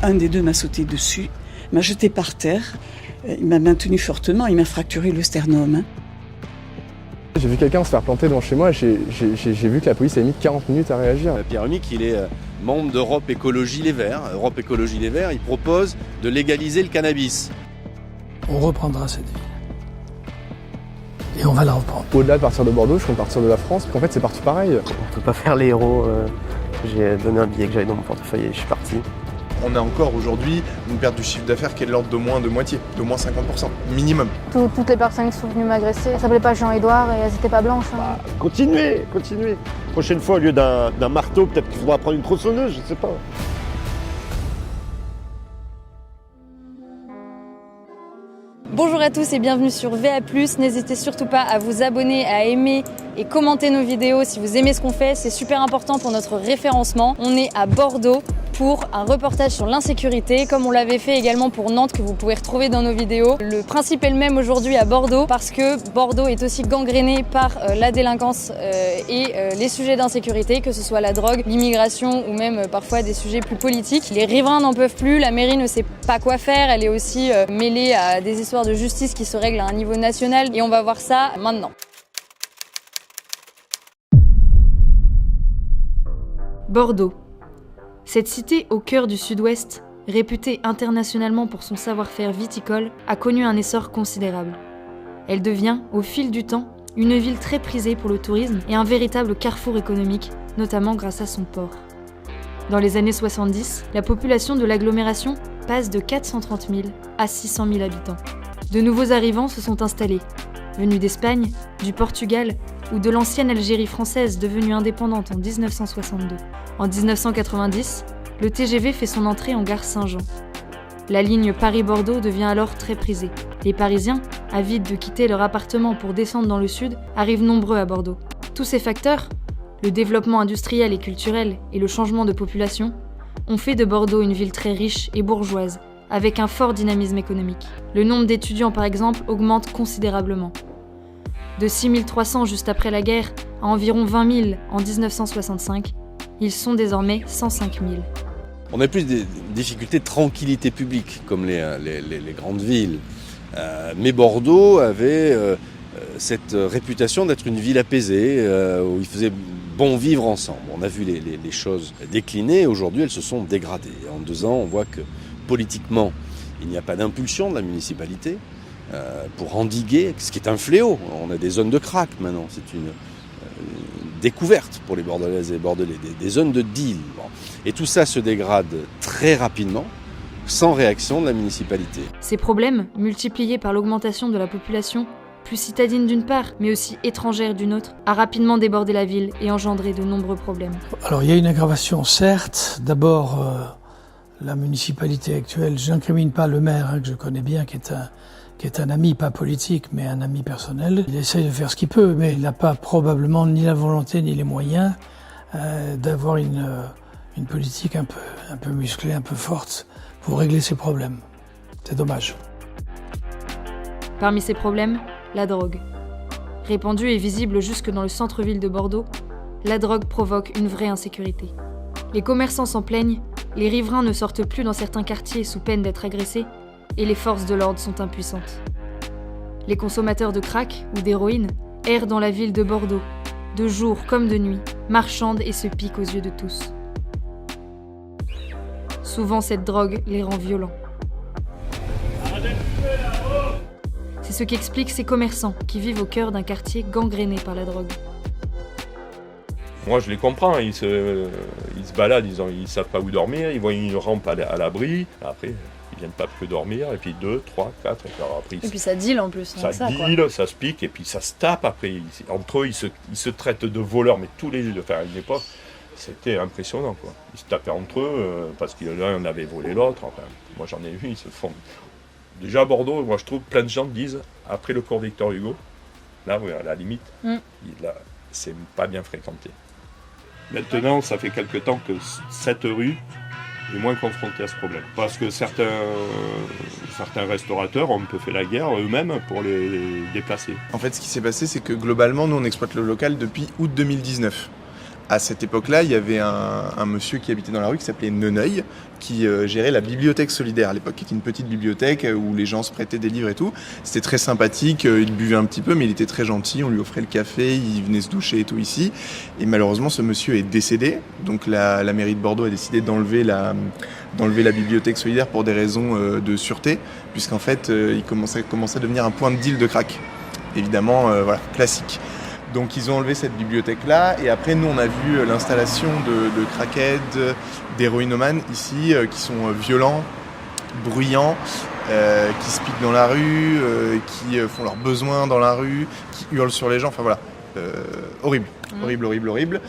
Un des deux m'a sauté dessus, m'a jeté par terre, il m'a maintenu fortement, il m'a fracturé le sternum. J'ai vu quelqu'un se faire planter devant chez moi, j'ai vu que la police a mis 40 minutes à réagir. Pierre Humic, il est membre d'Europe Écologie Les Verts. Europe Écologie Les Verts, il propose de légaliser le cannabis. On reprendra cette ville. Et on va la reprendre. Au-delà de partir de Bordeaux, je compte partir de la France, parce qu'en fait c'est partout pareil. On ne peut pas faire les héros. J'ai donné un billet que j'avais dans mon portefeuille et je suis parti. On a encore aujourd'hui une perte du chiffre d'affaires qui est de l'ordre de moins de moitié, de moins 50%, minimum. Toutes les personnes qui sont venues m'agresser, elles s'appelaient pas Jean-Édouard et elles n'étaient pas blanches. Hein. Continuez. Prochaine fois, au lieu d'un marteau, peut-être qu'il faudra prendre une tronçonneuse, je ne sais pas. Bonjour à tous et bienvenue sur VA+. N'hésitez surtout pas à vous abonner, à aimer et commenter nos vidéos si vous aimez ce qu'on fait. C'est super important pour notre référencement. On est à Bordeaux pour un reportage sur l'insécurité, comme on l'avait fait également pour Nantes, que vous pouvez retrouver dans nos vidéos. Le principe est le même aujourd'hui à Bordeaux, parce que Bordeaux est aussi gangréné par la délinquance et les sujets d'insécurité, que ce soit la drogue, l'immigration ou même parfois des sujets plus politiques. Les riverains n'en peuvent plus, la mairie ne sait pas quoi faire, elle est aussi mêlée à des histoires de justice qui se règlent à un niveau national, et on va voir ça maintenant. Bordeaux. Cette cité au cœur du sud-ouest, réputée internationalement pour son savoir-faire viticole, a connu un essor considérable. Elle devient, au fil du temps, une ville très prisée pour le tourisme et un véritable carrefour économique, notamment grâce à son port. Dans les années 70, la population de l'agglomération passe de 430 000 à 600 000 habitants. De nouveaux arrivants se sont installés, venus d'Espagne, du Portugal ou de l'ancienne Algérie française devenue indépendante en 1962. En 1990, le TGV fait son entrée en gare Saint-Jean. La ligne Paris-Bordeaux devient alors très prisée. Les Parisiens, avides de quitter leur appartement pour descendre dans le sud, arrivent nombreux à Bordeaux. Tous ces facteurs, le développement industriel et culturel et le changement de population, ont fait de Bordeaux une ville très riche et bourgeoise, avec un fort dynamisme économique. Le nombre d'étudiants, par exemple, augmente considérablement. De 6 300 juste après la guerre à environ 20 000 en 1965, ils sont désormais 105 000. On a plus des difficultés de tranquillité publique, comme les grandes villes. Mais Bordeaux avait cette réputation d'être une ville apaisée, où il faisait bon vivre ensemble. On a vu les choses décliner, aujourd'hui elles se sont dégradées. En 2 ans, on voit que politiquement, il n'y a pas d'impulsion de la municipalité pour endiguer, ce qui est un fléau. On a des zones de crack maintenant, c'est une découverte pour les Bordelaises et les Bordelais, des zones de deal. Bon. Et tout ça se dégrade très rapidement, sans réaction de la municipalité. Ces problèmes, multipliés par l'augmentation de la population, plus citadine d'une part, mais aussi étrangère d'une autre, a rapidement débordé la ville et engendré de nombreux problèmes. Alors il y a une aggravation, certes. D'abord, la municipalité actuelle, je n'incrimine pas le maire, que je connais bien, qui est un ami, pas politique, mais un ami personnel. Il essaye de faire ce qu'il peut, mais il n'a pas probablement ni la volonté ni les moyens d'avoir une politique un peu musclée, un peu forte pour régler ses problèmes. C'est dommage. Parmi ces problèmes, la drogue. Répandue et visible jusque dans le centre-ville de Bordeaux, la drogue provoque une vraie insécurité. Les commerçants s'en plaignent, les riverains ne sortent plus dans certains quartiers sous peine d'être agressés, et les forces de l'ordre sont impuissantes. Les consommateurs de crack ou d'héroïne errent dans la ville de Bordeaux, de jour comme de nuit, marchandent et se piquent aux yeux de tous. Souvent, cette drogue les rend violents. C'est ce qu'expliquent ces commerçants qui vivent au cœur d'un quartier gangréné par la drogue. Moi je les comprends, ils se baladent, ils ne savent pas où dormir, ils voient une rampe à l'abri, après ils viennent pas que dormir, et puis 2, 3, 4, et puis ça deal en plus. Ça deal, ça se pique, et puis ça se tape après. Entre eux, ils se traitent de voleurs, mais tous les jours, à une époque, c'était impressionnant, quoi. Ils se tapaient entre eux, parce que l'un avait volé l'autre, enfin, moi j'en ai vu, ils se font... Déjà à Bordeaux, moi je trouve plein de gens disent, après le cours Victor Hugo, là, à la limite, là, c'est pas bien fréquenté. Maintenant, ça fait quelque temps que cette rue est moins confrontée à ce problème. Parce que certains restaurateurs ont un peu fait la guerre eux-mêmes pour les déplacer. En fait, ce qui s'est passé, c'est que globalement, nous, on exploite le local depuis août 2019. À cette époque-là, il y avait un monsieur qui habitait dans la rue qui s'appelait Neneuil, qui gérait la bibliothèque solidaire à l'époque, qui était une petite bibliothèque où les gens se prêtaient des livres et tout. C'était très sympathique, il buvait un petit peu, mais il était très gentil, on lui offrait le café, il venait se doucher et tout ici. Et malheureusement, ce monsieur est décédé, donc la mairie de Bordeaux a décidé d'enlever la bibliothèque solidaire pour des raisons de sûreté, puisqu'en fait, il commençait à devenir un point de deal de crack. Évidemment, voilà, classique. Donc ils ont enlevé cette bibliothèque-là, et après nous on a vu l'installation de crackheads, d'héroïnomanes ici, qui sont violents, bruyants, qui se piquent dans la rue, qui font leurs besoins dans la rue, qui hurlent sur les gens, enfin voilà, horrible. Horrible.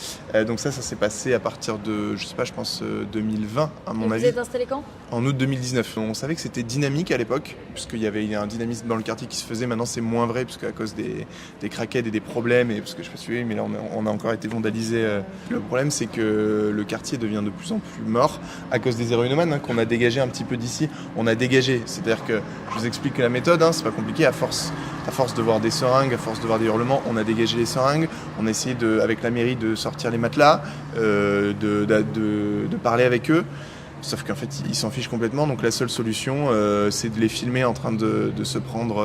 Donc ça s'est passé à partir de, je sais pas, je pense 2020 à mon avis. Vous êtes installé quand ? En août 2019. On savait que c'était dynamique à l'époque, puisqu'il y avait un dynamisme dans le quartier qui se faisait. Maintenant c'est moins vrai, puisqu'à cause des craquettes et des problèmes, et parce que je sais pas si vous voyez, mais là on a encore été vandalisé. Le problème c'est que le quartier devient de plus en plus mort à cause des héroïnomanes qu'on a dégagé un petit peu d'ici. On a dégagé, c'est-à-dire que je vous explique la méthode, c'est pas compliqué, à force de voir des seringues, à force de voir des hurlements, on a dégagé les seringues, on a essayé avec la mairie de sortir les matelas, de parler avec eux, sauf qu'en fait ils s'en fichent complètement, donc la seule solution c'est de les filmer en train de se prendre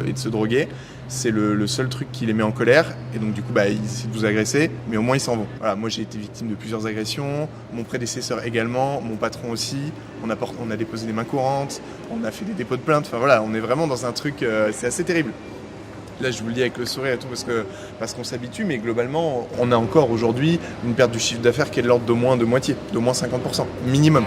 et de se droguer. C'est le seul truc qui les met en colère, et donc du coup ils essaient de vous agresser, mais au moins ils s'en vont. Voilà, moi j'ai été victime de plusieurs agressions, mon prédécesseur également, mon patron aussi, on a déposé des mains courantes, on a fait des dépôts de plainte, enfin voilà, on est vraiment dans un truc, c'est assez terrible. Là, je vous le dis avec le sourire et tout parce qu'on s'habitue, mais globalement, on a encore aujourd'hui une perte du chiffre d'affaires qui est de l'ordre d'au moins de moitié, d'au moins 50%, minimum.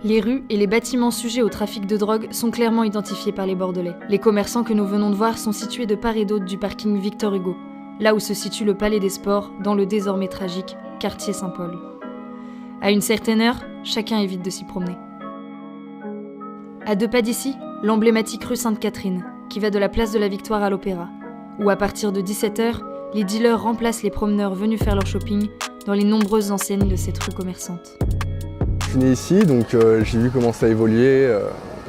Les rues et les bâtiments sujets au trafic de drogue sont clairement identifiés par les Bordelais. Les commerçants que nous venons de voir sont situés de part et d'autre du parking Victor Hugo, là où se situe le Palais des Sports, dans le désormais tragique quartier Saint-Paul. À une certaine heure, chacun évite de s'y promener. À 2 pas d'ici, l'emblématique rue Sainte-Catherine, qui va de la place de la Victoire à l'Opéra, où à partir de 17h, les dealers remplacent les promeneurs venus faire leur shopping dans les nombreuses enseignes de cette rue commerçante. Je suis né ici, donc j'ai vu comment ça évoluait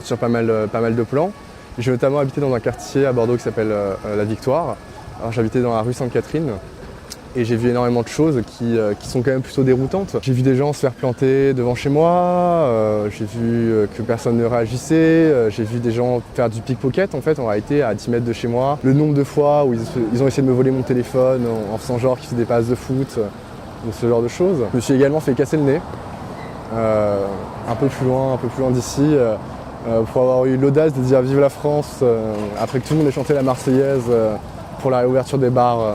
sur pas mal de plans. J'ai notamment habité dans un quartier à Bordeaux qui s'appelle la Victoire. Alors j'habitais dans la rue Sainte-Catherine et j'ai vu énormément de choses qui sont quand même plutôt déroutantes. J'ai vu des gens se faire planter devant chez moi, j'ai vu que personne ne réagissait, j'ai vu des gens faire du pickpocket en fait, en réalité à 10 mètres de chez moi. Le nombre de fois où ils ont essayé de me voler mon téléphone en faisant genre qu'ils faisaient des passes de foot, ce genre de choses. Je me suis également fait casser le nez. Un peu plus loin d'ici, pour avoir eu l'audace de dire vive la France après que tout le monde ait chanté la Marseillaise pour la réouverture des bars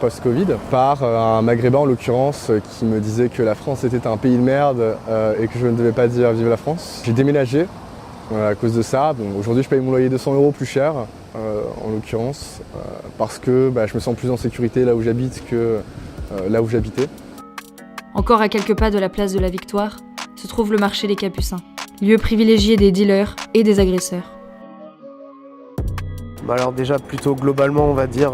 post-Covid, par un Maghrébin en l'occurrence qui me disait que la France était un pays de merde et que je ne devais pas dire vive la France. J'ai déménagé à cause de ça. Bon, aujourd'hui je paye mon loyer 200 € plus cher en l'occurrence parce que je me sens plus en sécurité là où j'habite que là où j'habitais. Encore à quelques pas de la place de la Victoire, se trouve le marché des Capucins, lieu privilégié des dealers et des agresseurs. Alors déjà plutôt globalement on va dire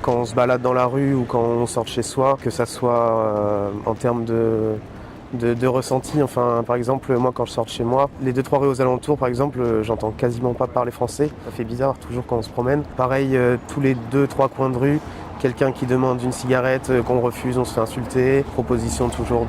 quand on se balade dans la rue ou quand on sort de chez soi, que ça soit en termes de ressenti. Enfin, par exemple, moi quand je sors de chez moi, les 2-3 rues aux alentours par exemple, j'entends quasiment pas parler français. Ça fait bizarre toujours quand on se promène. Pareil, tous les 2-3 coins de rue, quelqu'un qui demande une cigarette, qu'on refuse, on se fait insulter. Proposition toujours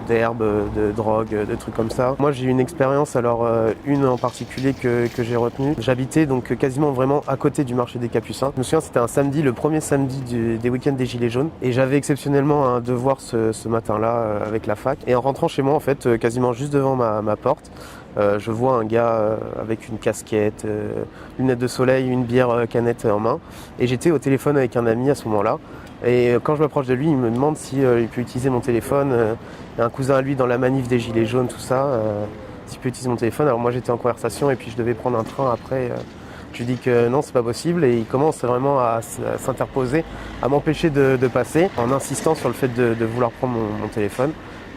d'herbe, de drogue, de trucs comme ça. Moi j'ai eu une expérience, alors une en particulier que j'ai retenue. J'habitais donc quasiment vraiment à côté du marché des Capucins. Je me souviens c'était un samedi, le premier samedi des week-ends des Gilets jaunes, et j'avais exceptionnellement un devoir ce matin-là avec la fac. Et en rentrant chez moi en fait, quasiment juste devant ma porte, je vois un gars avec une casquette, lunettes de soleil, une bière canette en main, et j'étais au téléphone avec un ami à ce moment-là. Et quand je m'approche de lui, il me demande si il peut utiliser mon téléphone. Il y a un cousin à lui dans la manif des Gilets jaunes, tout ça, s'il peut utiliser mon téléphone. Alors moi j'étais en conversation et puis je devais prendre un train après. Je lui dis que non, c'est pas possible, et il commence vraiment à s'interposer, à m'empêcher de passer, en insistant sur le fait de vouloir prendre mon téléphone.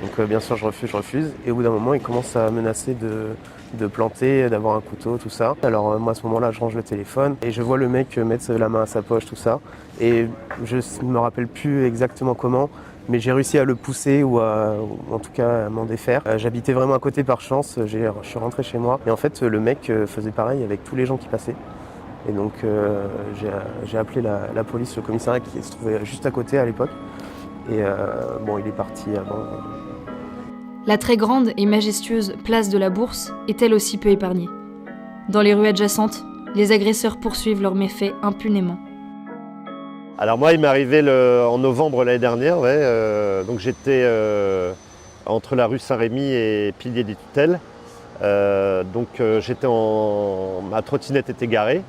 Donc bien sûr je refuse. Et au bout d'un moment, il commence à menacer de planter, d'avoir un couteau, tout ça. Alors moi à ce moment-là, je range le téléphone et je vois le mec mettre la main à sa poche, tout ça. Et je ne me rappelle plus exactement comment, mais j'ai réussi à le pousser ou en tout cas à m'en défaire. J'habitais vraiment à côté par chance, je suis rentré chez moi. Et en fait, le mec faisait pareil avec tous les gens qui passaient. Et donc j'ai appelé la police, le commissariat qui se trouvait juste à côté à l'époque. Et bon, il est parti avant. La très grande et majestueuse place de la Bourse est elle aussi peu épargnée. Dans les rues adjacentes, les agresseurs poursuivent leurs méfaits impunément. Alors moi, il m'est arrivé en novembre l'année dernière, donc j'étais entre la rue Saint-Rémy et Piliers des Tutelles. Ma trottinette était garée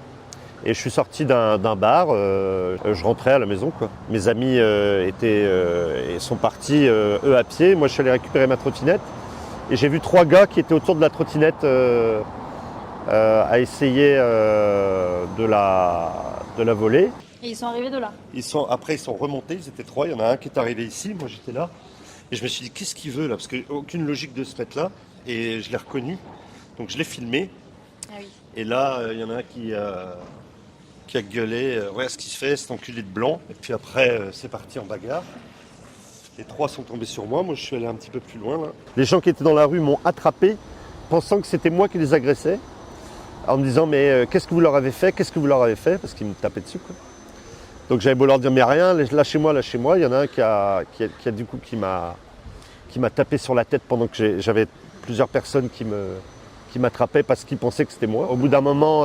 et je suis sorti d'un bar, je rentrais à la maison, quoi. Mes amis sont partis eux à pied, moi je suis allé récupérer ma trottinette et j'ai vu 3 gars qui étaient autour de la trottinette à essayer de la voler. Et ils sont arrivés de là. Après ils sont remontés, ils étaient 3, il y en a un qui est arrivé ici, moi j'étais là. Et je me suis dit, qu'est-ce qu'il veut là? Parce qu'il n'y a aucune logique de se mettre là. Et je l'ai reconnu, donc je l'ai filmé. Ah oui. Et là, il y en a un qui a gueulé, ouais, ce qui se fait, c'est enculé de blanc. Et puis après, c'est parti en bagarre. Les 3 sont tombés sur moi, je suis allé un petit peu plus loin là. Les gens qui étaient dans la rue m'ont attrapé, pensant que c'était moi qui les agressais, en me disant, mais qu'est-ce que vous leur avez fait? Qu'est-ce que vous leur avez fait? Parce qu'ils me tapaient dessus, quoi. Donc j'avais beau leur dire, mais rien, lâchez-moi. Il y en a un qui m'a tapé sur la tête pendant que j'avais plusieurs personnes qui m'attrapaient parce qu'ils pensaient que c'était moi. Au bout d'un moment,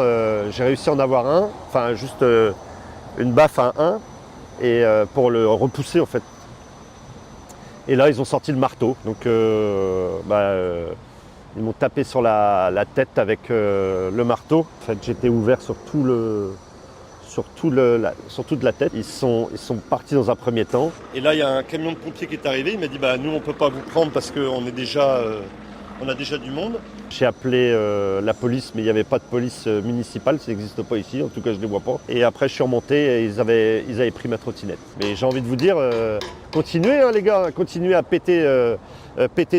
j'ai réussi à en avoir un, enfin juste une baffe à un, et pour le repousser en fait. Et là, ils ont sorti le marteau. Donc ils m'ont tapé sur la tête avec le marteau. En fait, j'étais ouvert sur toute la tête. Ils sont partis dans un premier temps. Et là, il y a un camion de pompiers qui est arrivé. Il m'a dit, nous, on ne peut pas vous prendre parce qu'on a déjà du monde. J'ai appelé la police, mais il n'y avait pas de police municipale. Ça n'existe pas ici. En tout cas, je ne les vois pas. Et après, je suis remonté et ils avaient pris ma trottinette. Mais j'ai envie de vous dire, continuez, les gars. Continuez à péter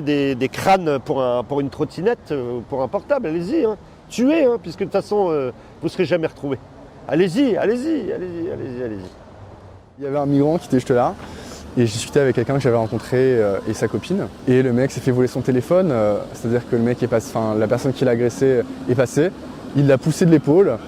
des crânes pour une trottinette, pour un portable. Allez-y. Tuez, puisque de toute façon, vous ne serez jamais retrouvés. Allez-y. Il y avait un migrant qui était juste là et je discutais avec quelqu'un que j'avais rencontré et sa copine. Et le mec s'est fait voler son téléphone, c'est-à-dire que le mec la personne qui l'a agressé est passée. Il l'a poussé de l'épaule,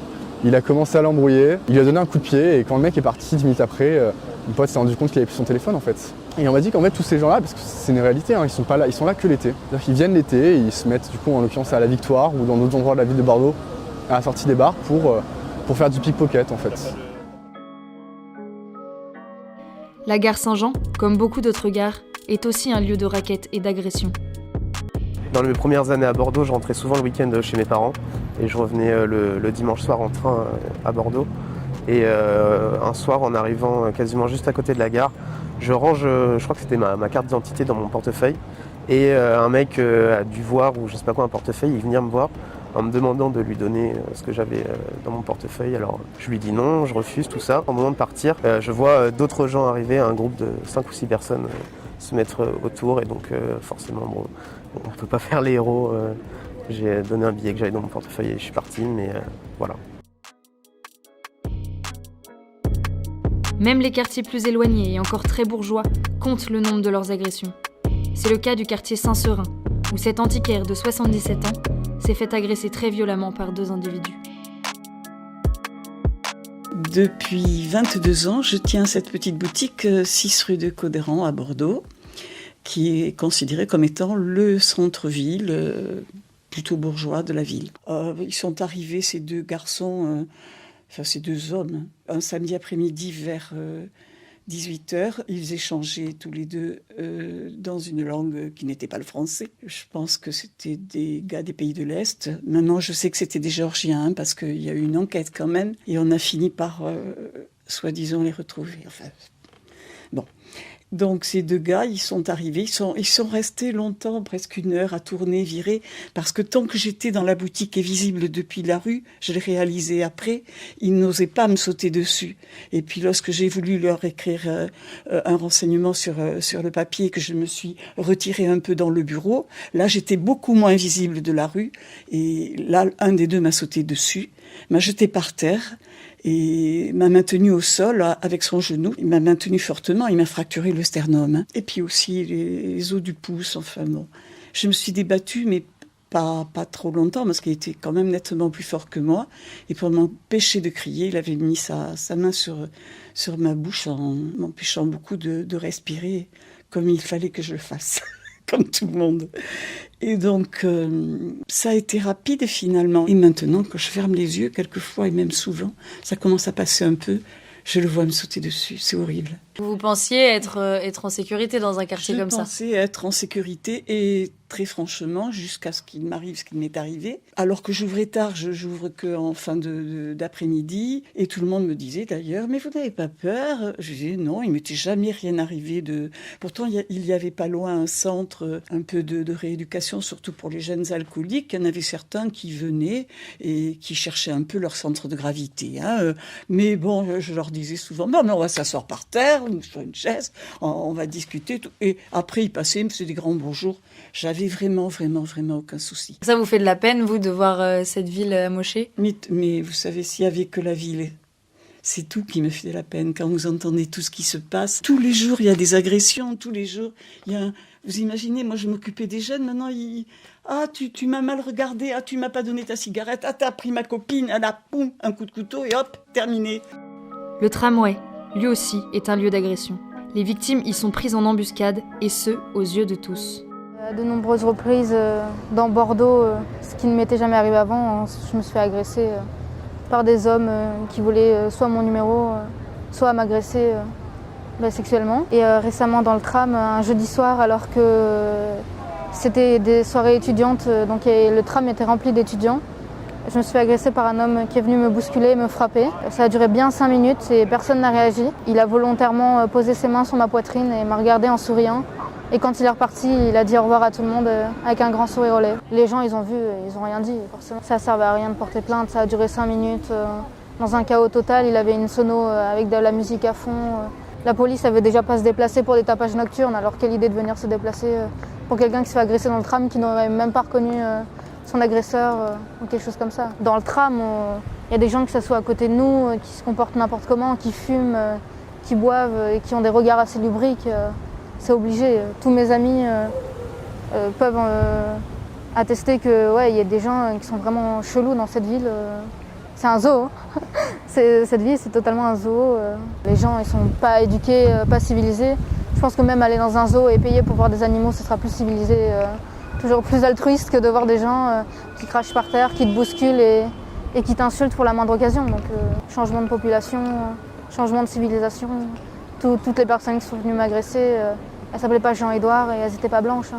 il a commencé à l'embrouiller, il lui a donné un coup de pied et quand le mec est parti 10 minutes après, mon pote s'est rendu compte qu'il avait plus son téléphone en fait. Et on m'a dit qu'en fait tous ces gens-là, parce que c'est une réalité, ils sont là que l'été. C'est-à-dire qu'ils viennent l'été et ils se mettent du coup en l'occurrence à la Victoire ou dans d'autres endroits de la ville de Bordeaux à la sortie des bars pour faire du pickpocket en fait. La gare Saint-Jean, comme beaucoup d'autres gares, est aussi un lieu de raquettes et d'agressions. Dans mes premières années à Bordeaux, je rentrais souvent le week-end chez mes parents et je revenais le dimanche soir en train à Bordeaux. Et un soir, en arrivant quasiment juste à côté de la gare, je range, je crois que c'était ma carte d'identité dans mon portefeuille. Et un mec a dû voir, ou je sais pas quoi, un portefeuille, il venait me voir en me demandant de lui donner ce que j'avais dans mon portefeuille. Alors je lui dis non, je refuse tout ça. Au moment de partir, je vois d'autres gens arriver, un groupe de 5 ou 6 personnes se mettre autour et donc forcément on ne peut pas faire les héros. J'ai donné un billet que j'avais dans mon portefeuille et je suis parti, mais voilà. Même les quartiers plus éloignés et encore très bourgeois comptent le nombre de leurs agressions. C'est le cas du quartier Saint-Seurin, où cet antiquaire de 77 ans s'est fait agresser très violemment par 2 individus. Depuis 22 ans, je tiens cette petite boutique 6 rue de Codéran à Bordeaux, qui est considérée comme étant le centre-ville plutôt bourgeois de la ville. Ils sont arrivés, ces 2 garçons, ces 2 hommes, un samedi après-midi vers 18h. Ils échangeaient tous les 2 dans une langue qui n'était pas le français. Je pense que c'était des gars des pays de l'Est. Maintenant, je sais que c'était des Géorgiens parce qu'il y a eu une enquête quand même. Et on a fini par, soi-disant, les retrouver. Enfin, bon. Donc ces deux gars, ils sont arrivés, ils sont restés longtemps, presque 1 heure à tourner, virer, parce que tant que j'étais dans la boutique et visible depuis la rue, je l'ai réalisé après, ils n'osaient pas me sauter dessus. Et puis lorsque j'ai voulu leur écrire un renseignement sur le papier, que je me suis retirée un peu dans le bureau, là j'étais beaucoup moins visible de la rue, et là un des deux m'a sauté dessus, m'a jeté par terre, et m'a maintenu au sol avec son genou. Il m'a maintenu fortement, il m'a fracturé le sternum. Et puis aussi les os du pouce, enfin bon. Je me suis débattue, mais pas trop longtemps, parce qu'il était quand même nettement plus fort que moi. Et pour m'empêcher de crier, il avait mis sa main sur ma bouche en m'empêchant beaucoup de respirer comme il fallait que je le fasse. Comme tout le monde. Et donc, ça a été rapide finalement. Et maintenant, quand je ferme les yeux, quelquefois et même souvent, ça commence à passer un peu. Je le vois me sauter dessus, c'est horrible. Vous pensiez être en sécurité dans un quartier comme ça? Je pensais être en sécurité et très franchement, jusqu'à ce qu'il m'arrive ce qui m'est arrivé. Alors que j'ouvrais tard, j'ouvre qu'en fin d'après-midi. Et tout le monde me disait d'ailleurs, mais vous n'avez pas peur? Je disais non, il ne m'était jamais rien arrivé de... Pourtant, il y avait pas loin un centre un peu de rééducation, surtout pour les jeunes alcooliques. Il y en avait certains qui venaient et qui cherchaient un peu leur centre de gravité. Mais bon, je leur disais souvent, bon, on va s'asseoir par terre, sur une chaise, on va discuter. Tout. Et après, ils passaient, ils me faisaient des grands bonjours. J'avais vraiment aucun souci. Ça vous fait de la peine, vous, de voir cette ville amochée? Mais vous savez, s'il n'y avait que la ville, c'est tout qui me fait de la peine. Quand vous entendez tout ce qui se passe, tous les jours, il y a des agressions, tous les jours, il y a... Vous imaginez, moi, je m'occupais des jeunes, maintenant, Ah, tu m'as mal regardé, tu m'as pas donné ta cigarette, t'as pris ma copine, poum, un coup de couteau et hop, terminé. Le tramway, lui aussi, est un lieu d'agression. Les victimes y sont prises en embuscade, et ce, aux yeux de tous. À de nombreuses reprises, dans Bordeaux, ce qui ne m'était jamais arrivé avant, je me suis fait agresser par des hommes qui voulaient soit mon numéro, soit m'agresser sexuellement. Et récemment dans le tram, un jeudi soir, alors que c'était des soirées étudiantes, donc le tram était rempli d'étudiants, je me suis fait agresser par un homme qui est venu me bousculer et me frapper. Ça a duré bien 5 minutes et personne n'a réagi. Il a volontairement posé ses mains sur ma poitrine et m'a regardé en souriant. Et quand il est reparti, il a dit au revoir à tout le monde avec un grand sourire aux lèvres. Les gens, ils ont vu, ils n'ont rien dit, forcément. Ça ne servait à rien de porter plainte, ça a duré 5 minutes. Dans un chaos total, il avait une sono avec de la musique à fond. La police avait déjà pas se déplacer pour des tapages nocturnes, alors quelle idée de venir se déplacer pour quelqu'un qui se fait agresser dans le tram, qui n'aurait même pas reconnu son agresseur ou quelque chose comme ça. Dans le tram, il y a des gens qui s'assoient à côté de nous, qui se comportent n'importe comment, qui fument, qui boivent et qui ont des regards assez lubriques. C'est obligé. Tous mes amis peuvent attester que il y a des gens qui sont vraiment chelous dans cette ville. C'est un zoo. Cette ville, c'est totalement un zoo. Les gens, ils sont pas éduqués, pas civilisés. Je pense que même aller dans un zoo et payer pour voir des animaux, ce sera plus civilisé, toujours plus altruiste que de voir des gens qui crachent par terre, qui te bousculent et qui t'insultent pour la moindre occasion. Donc changement de population, changement de civilisation. Toutes les personnes qui sont venues m'agresser, elles s'appelaient pas Jean-Édouard et elles n'étaient pas blanches.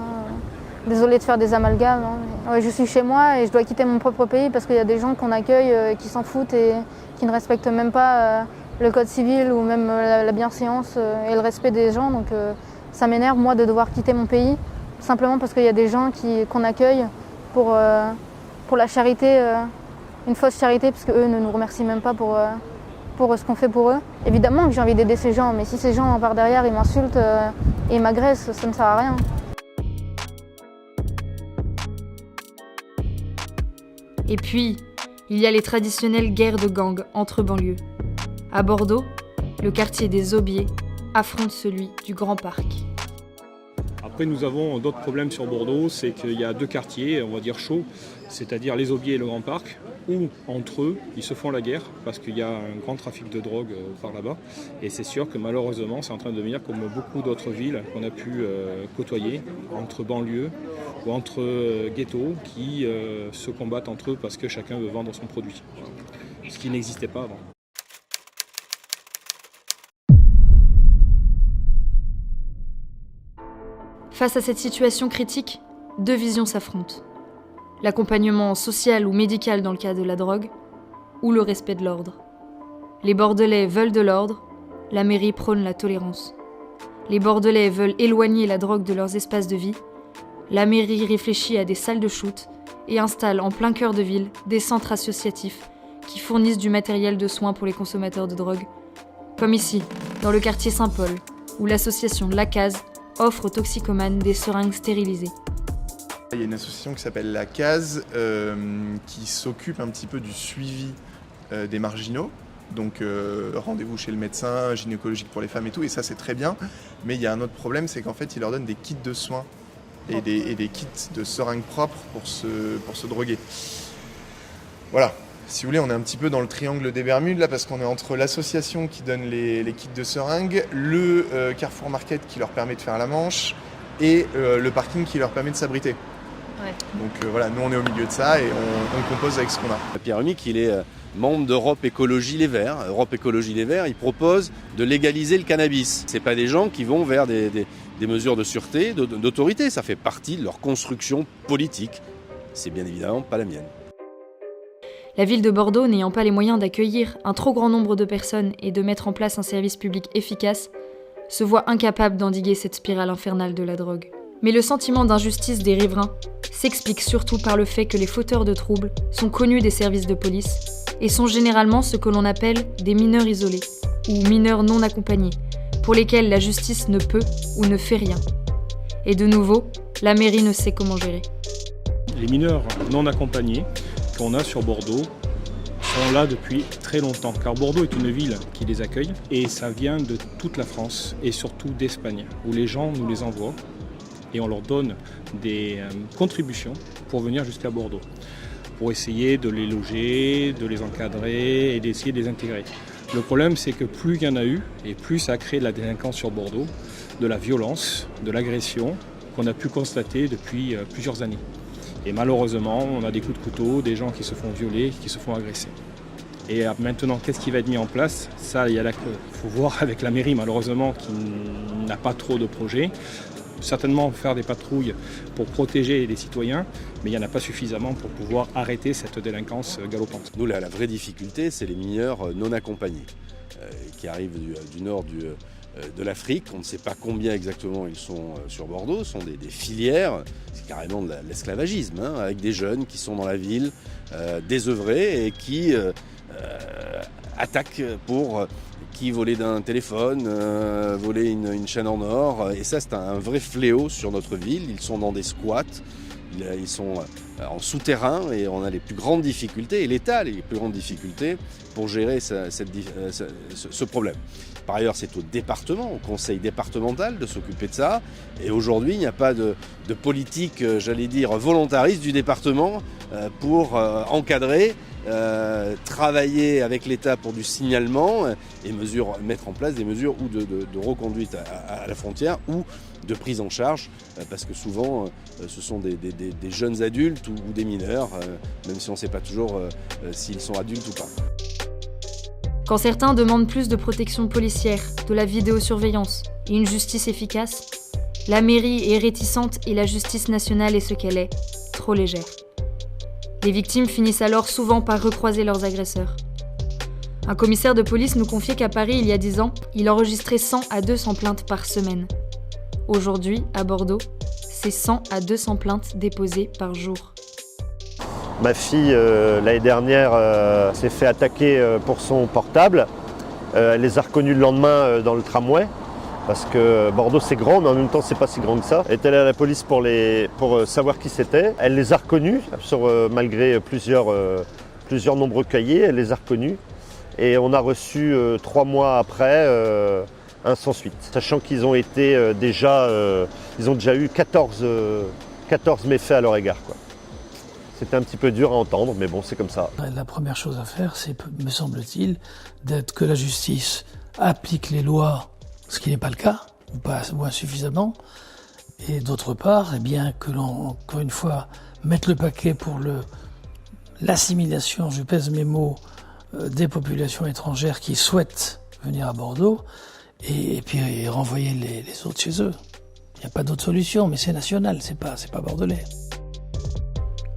Désolée de faire des amalgames. Ouais, je suis chez moi et je dois quitter mon propre pays parce qu'il y a des gens qu'on accueille qui s'en foutent et qui ne respectent même pas le code civil ou même la bienséance et le respect des gens. Donc ça m'énerve, moi, de devoir quitter mon pays simplement parce qu'il y a des gens qu'on accueille pour la charité, une fausse charité, parce qu'eux ne nous remercient même pas pour ce qu'on fait pour eux. Évidemment que j'ai envie d'aider ces gens, mais si ces gens par derrière ils m'insultent et m'agressent, ça ne sert à rien. Et puis, il y a les traditionnelles guerres de gangs entre banlieues. À Bordeaux, le quartier des Aubiers affronte celui du Grand Parc. Après, nous avons d'autres problèmes sur Bordeaux, c'est qu'il y a 2 quartiers, on va dire chauds, c'est-à-dire les Aubiers et le Grand Parc, où entre eux, ils se font la guerre parce qu'il y a un grand trafic de drogue par là-bas. Et c'est sûr que malheureusement, c'est en train de devenir comme beaucoup d'autres villes qu'on a pu côtoyer, entre banlieues ou entre ghettos qui se combattent entre eux parce que chacun veut vendre son produit. Ce qui n'existait pas avant. Face à cette situation critique, 2 visions s'affrontent. L'accompagnement social ou médical dans le cas de la drogue, ou le respect de l'ordre. Les Bordelais veulent de l'ordre, la mairie prône la tolérance. les Bordelais veulent éloigner la drogue de leurs espaces de vie, la mairie réfléchit à des salles de shoot et installe en plein cœur de ville des centres associatifs qui fournissent du matériel de soins pour les consommateurs de drogue. Comme ici, dans le quartier Saint-Paul, où l'association La Case offre aux toxicomanes des seringues stérilisées. Il y a une association qui s'appelle La Case qui s'occupe un petit peu du suivi des marginaux. Donc rendez-vous chez le médecin, gynécologique pour les femmes et tout, et ça c'est très bien. Mais il y a un autre problème, c'est qu'en fait il leur donne des kits de soins et des kits de seringues propres pour se droguer. Voilà. Si vous voulez, on est un petit peu dans le triangle des Bermudes là, parce qu'on est entre l'association qui donne les kits de seringues, le Carrefour Market qui leur permet de faire la manche et le parking qui leur permet de s'abriter. Ouais. Donc voilà, nous on est au milieu de ça et on compose avec ce qu'on a. Pierre Humic, il est membre d'Europe Écologie Les Verts. Europe Écologie Les Verts, il propose de légaliser le cannabis. C'est pas des gens qui vont vers des mesures de sûreté, d'autorité. Ça fait partie de leur construction politique. C'est bien évidemment pas la mienne. La ville de Bordeaux, n'ayant pas les moyens d'accueillir un trop grand nombre de personnes et de mettre en place un service public efficace, se voit incapable d'endiguer cette spirale infernale de la drogue. Mais le sentiment d'injustice des riverains s'explique surtout par le fait que les fauteurs de troubles sont connus des services de police et sont généralement ce que l'on appelle des mineurs isolés ou mineurs non accompagnés, pour lesquels la justice ne peut ou ne fait rien. Et de nouveau, la mairie ne sait comment gérer. Les mineurs non accompagnés qu'on a sur Bordeaux sont là depuis très longtemps, car Bordeaux est une ville qui les accueille et ça vient de toute la France et surtout d'Espagne, où les gens nous les envoient et on leur donne des contributions pour venir jusqu'à Bordeaux, pour essayer de les loger, de les encadrer et d'essayer de les intégrer. Le problème, c'est que plus il y en a eu, et plus ça a créé de la délinquance sur Bordeaux, de la violence, de l'agression qu'on a pu constater depuis plusieurs années. Et malheureusement, on a des coups de couteau, des gens qui se font violer, qui se font agresser. Et maintenant, qu'est-ce qui va être mis en place ? Ça, il faut voir avec la mairie, malheureusement, qui n'a pas trop de projets. Certainement faire des patrouilles pour protéger les citoyens, mais il n'y en a pas suffisamment pour pouvoir arrêter cette délinquance galopante. Nous, la vraie difficulté, c'est les mineurs non accompagnés, qui arrivent du nord de l'Afrique. On ne sait pas combien exactement ils sont sur Bordeaux. Ce sont des filières, c'est carrément de l'esclavagisme, hein, avec des jeunes qui sont dans la ville, désœuvrés et qui attaquent pour qui voler d'un téléphone, voler une chaîne en or. Et ça, c'est un vrai fléau sur notre ville. Ils sont dans des squats, ils sont en souterrain et on a les plus grandes difficultés, et l'État a les plus grandes difficultés pour gérer ce problème. Par ailleurs, c'est au département, au conseil départemental de s'occuper de ça. Et aujourd'hui, il n'y a pas de politique, j'allais dire, volontariste du département pour encadrer, travailler avec l'État pour du signalement et mettre en place des mesures ou de reconduite à la frontière ou de prise en charge, parce que souvent ce sont des jeunes adultes ou des mineurs, même si on ne sait pas toujours s'ils sont adultes ou pas. Quand certains demandent plus de protection policière, de la vidéosurveillance et une justice efficace, la mairie est réticente et la justice nationale est ce qu'elle est, trop légère. Les victimes finissent alors souvent par recroiser leurs agresseurs. Un commissaire de police nous confiait qu'à Paris, il y a 10 ans, il enregistrait 100 à 200 plaintes par semaine. Aujourd'hui, à Bordeaux, c'est 100 à 200 plaintes déposées par jour. Ma fille, l'année dernière, s'est fait attaquer pour son portable. Elle les a reconnus le lendemain dans le tramway. Parce que Bordeaux c'est grand, mais en même temps c'est pas si grand que ça. Elle est allée à la police pour savoir qui c'était. Elle les a reconnus, malgré plusieurs nombreux cahiers, elle les a reconnus. Et on a reçu 3 mois après un sans suite. Sachant qu'ils ont été ils ont déjà eu 14 méfaits à leur égard, quoi. C'était un petit peu dur à entendre, mais bon, c'est comme ça. La première chose à faire, c'est, me semble-t-il, que la justice applique les lois, ce qui n'est pas le cas, ou insuffisamment, et d'autre part, que l'on, encore une fois, mette le paquet pour l'assimilation, je pèse mes mots, des populations étrangères qui souhaitent venir à Bordeaux, et puis renvoyer les autres chez eux. Il n'y a pas d'autre solution, mais c'est national, c'est pas bordelais.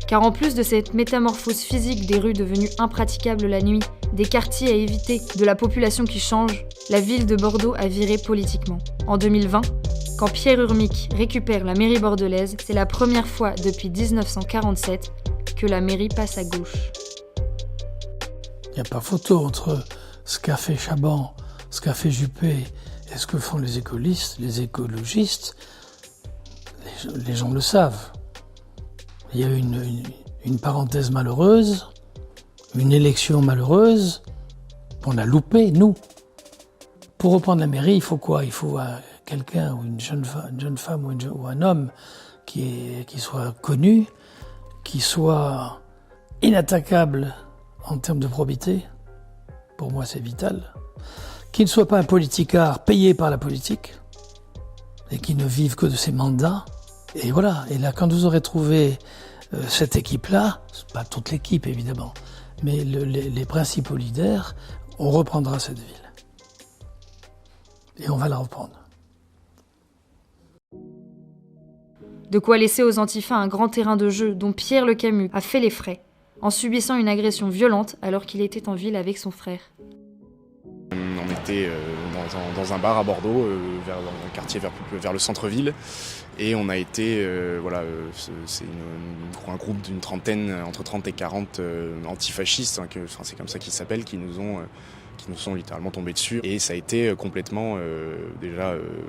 Car en plus de cette métamorphose physique des rues devenues impraticables la nuit, des quartiers à éviter, de la population qui change, la ville de Bordeaux a viré politiquement. En 2020, quand Pierre Urmic récupère la mairie bordelaise, c'est la première fois depuis 1947 que la mairie passe à gauche. Il n'y a pas photo entre ce qu'a fait Chaban, ce qu'a fait Juppé et ce que font les écologistes. Les gens le savent. Il y a eu une parenthèse malheureuse, une élection malheureuse, qu'on a loupé, nous. Pour reprendre la mairie, il faut quoi? Il faut quelqu'un, ou une jeune femme ou un homme qui soit connu, qui soit inattaquable en termes de probité. Pour moi, c'est vital. Qui ne soit pas un politicard payé par la politique et qui ne vive que de ses mandats. Et voilà. Et là, quand vous aurez trouvé cette équipe-là, c'est pas toute l'équipe évidemment, mais les principaux leaders, on reprendra cette ville. Et on va la reprendre. De quoi laisser aux Antifas un grand terrain de jeu dont Pierre Le Camus a fait les frais, en subissant une agression violente alors qu'il était en ville avec son frère. On était dans un bar à Bordeaux, dans un quartier vers le centre-ville, et on a été, c'est un groupe d'une trentaine, entre 30 et 40 antifascistes, c'est comme ça qu'ils s'appellent, qui nous sont littéralement tombés dessus. Et ça a été complètement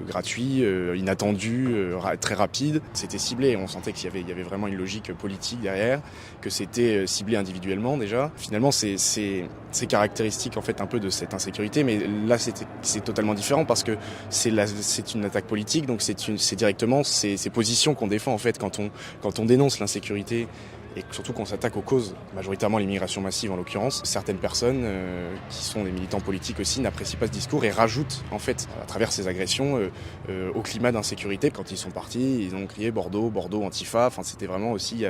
gratuit, inattendu, très rapide. C'était ciblé, on sentait qu'il y avait vraiment une logique politique derrière, que c'était ciblé individuellement déjà. Finalement, c'est caractéristique en fait un peu de cette insécurité, mais là c'est totalement différent parce que c'est une attaque politique, donc c'est directement ces positions qu'on défend en fait quand on dénonce l'insécurité. Et surtout qu'on s'attaque aux causes, majoritairement l'immigration massive en l'occurrence. Certaines personnes qui sont des militants politiques aussi n'apprécient pas ce discours et rajoutent en fait à travers ces agressions au climat d'insécurité. Quand ils sont partis, ils ont crié Bordeaux, Bordeaux Antifa. Enfin, c'était vraiment aussi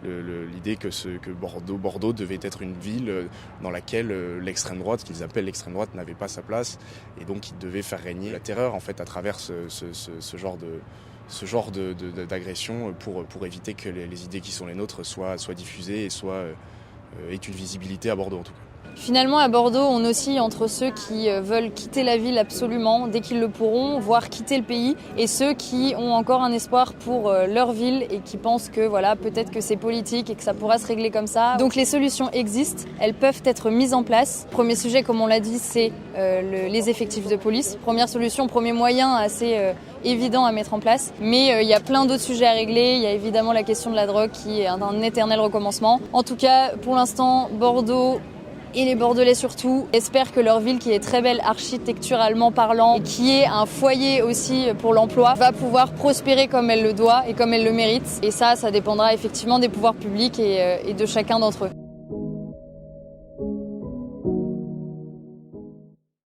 l'idée que Bordeaux devait être une ville dans laquelle l'extrême droite, qu'ils appellent l'extrême droite, n'avait pas sa place et donc ils devaient faire régner la terreur en fait à travers ce genre d'agression pour éviter que les idées qui sont les nôtres soient diffusées et aient une visibilité à Bordeaux en tout cas. Finalement, à Bordeaux, on oscille entre ceux qui veulent quitter la ville absolument dès qu'ils le pourront, voire quitter le pays, et ceux qui ont encore un espoir pour leur ville et qui pensent que voilà, peut-être que c'est politique et que ça pourra se régler comme ça. Donc les solutions existent, elles peuvent être mises en place. Premier sujet, comme on l'a dit, c'est les effectifs de police. Première solution, premier moyen assez évident à mettre en place. Mais il y a plein d'autres sujets à régler. Il y a évidemment la question de la drogue qui est un éternel recommencement. En tout cas, pour l'instant, Bordeaux et les Bordelais surtout espèrent que leur ville, qui est très belle architecturalement parlant et qui est un foyer aussi pour l'emploi, va pouvoir prospérer comme elle le doit et comme elle le mérite. Et ça dépendra effectivement des pouvoirs publics et de chacun d'entre eux.